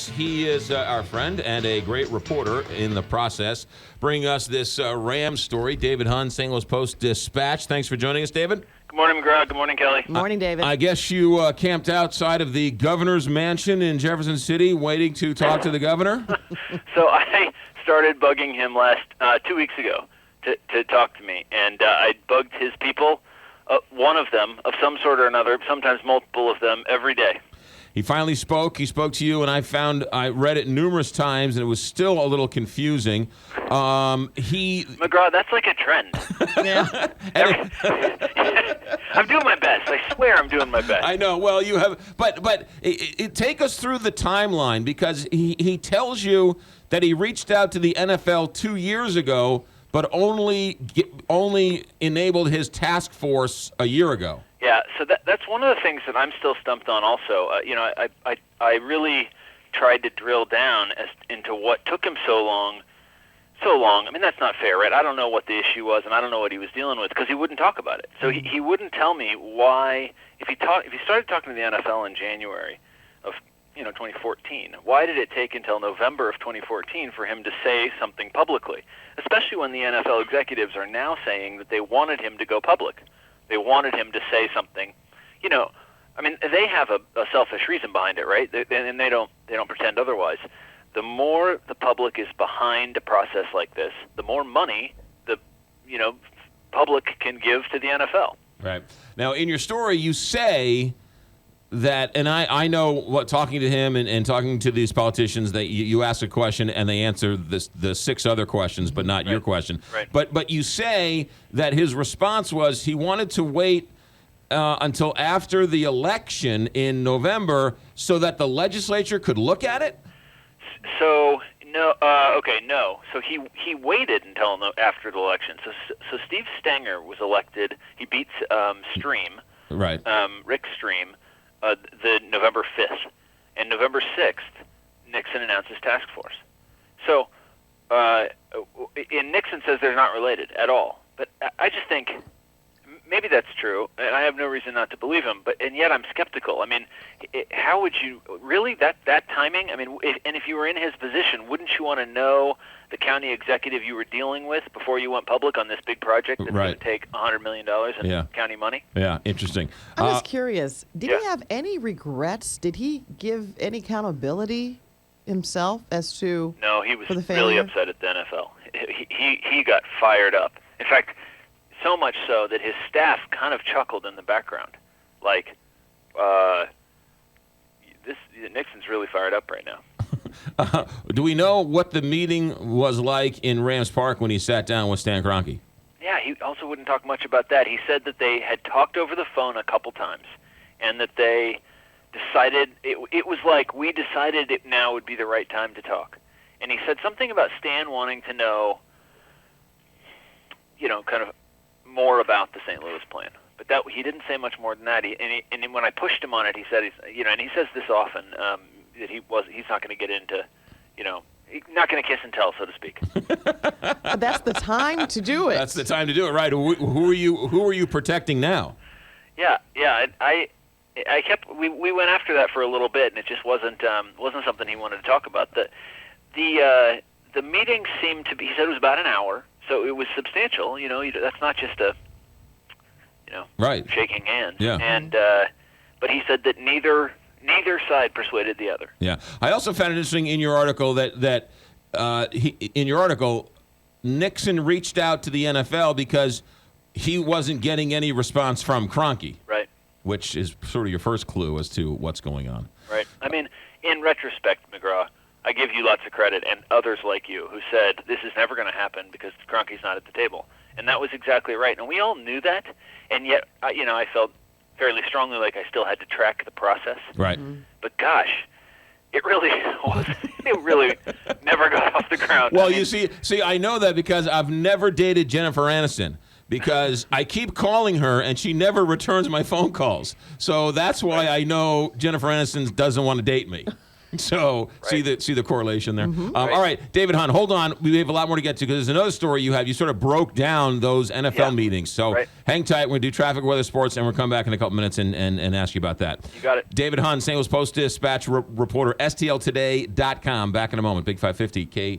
He is our friend and a great reporter in the process, bringing us this Rams story. David Hunn, St. Louis Post-Dispatch. Thanks for joining us, David. Good morning, McGraw. Good morning, Kelly. Good morning, David. I guess you camped outside of the governor's mansion in Jefferson City waiting to talk to the governor? So I started bugging him 2 weeks ago to talk to me, and I bugged his people, one of them, of some sort or another, sometimes multiple of them, every day. He finally spoke. He spoke to you, and I read it numerous times, and it was still a little confusing. McGraw, that's like a trend. Yeah. I'm doing my best. I swear I'm doing my best. I know. Well, you have, but take us through the timeline, because he tells you that he reached out to the NFL 2 years ago, but only enabled his task force a year ago. Yeah, so that's one of the things that I'm still stumped on also. I really tried to drill down into what took him so long. I mean, that's not fair, right? I don't know what the issue was, and I don't know what he was dealing with, because he wouldn't talk about it. So he wouldn't tell me why, if he started talking to the NFL in January of 2014, why did it take until November of 2014 for him to say something publicly, especially when the NFL executives are now saying that they wanted him to go public. They wanted him to say something. I mean, they have a selfish reason behind it, right? And they don't pretend otherwise. The more the public is behind a process like this, the more money the public can give to the NFL. Right. Now, in your story, you say that, and I know what, talking to him and talking to these politicians, that you ask a question and they answer the six other questions, but not your question. Right. But you say that his response was he wanted to wait until after the election in November so that the legislature could look at it? So no. So he waited until after the election. So Steve Stenger was elected. He beats Stream. Right. Rick Stream. The November 5th. And November 6th, Nixon announced his task force. So, and Nixon says they're not related at all. But I just think maybe that's true, and I have no reason not to believe him, and yet I'm skeptical. I mean, how would you, really, that timing? I mean, if you were in his position, wouldn't you want to know the county executive you were dealing with before you went public on this big project that's going to take $100 million in county money? Yeah, interesting. I was curious. Did he have any regrets? Did he give any accountability himself as to No, he was for the really failure? upset at the NFL. He got fired up. In fact, so much so that his staff kind of chuckled in the background. Like, Nixon's really fired up right now. Do we know what the meeting was like in Rams Park when he sat down with Stan Kroenke? Yeah, he also wouldn't talk much about that. He said that they had talked over the phone a couple times, and that they decided, it was like, we decided it now would be the right time to talk. And he said something about Stan wanting to know, kind of more about the St. Louis plan. But that he didn't say much more than that. And when I pushed him on it, he said, and he says this often, that he's not going to get into, he's not going to kiss and tell, so to speak. That's the time to do it. That's the time to do it, right? Who are you protecting now? Yeah. I kept. We went after that for a little bit, and it just wasn't something he wanted to talk about. The meeting seemed to be. He said it was about an hour, so it was substantial. That's not just a, right, shaking hands. Yeah. And but he said that neither side persuaded the other. Yeah. I also found it interesting in your article that Nixon reached out to the NFL because he wasn't getting any response from Kroenke. Right. Which is sort of your first clue as to what's going on. Right. I mean, in retrospect, McGraw, I give you lots of credit, and others like you, who said this is never going to happen because Kroenke's not at the table. And that was exactly right. And we all knew that, and yet, I felt fairly strongly like I still had to track the process. Right. Mm-hmm. But gosh, it really was. It really never got off the ground. Well, you see, I know that because I've never dated Jennifer Aniston, because I keep calling her and she never returns my phone calls. So that's why I know Jennifer Aniston doesn't want to date me. So see the correlation there. Mm-hmm. All right, David Hahn, hold on. We have a lot more to get to because there's another story you have. You sort of broke down those NFL meetings. So hang tight. We're going to do traffic, weather, sports, and we'll come back in a couple minutes and ask you about that. You got it. David Hahn, St. Louis Post-Dispatch reporter, STLtoday.com. Back in a moment. Big 550 K.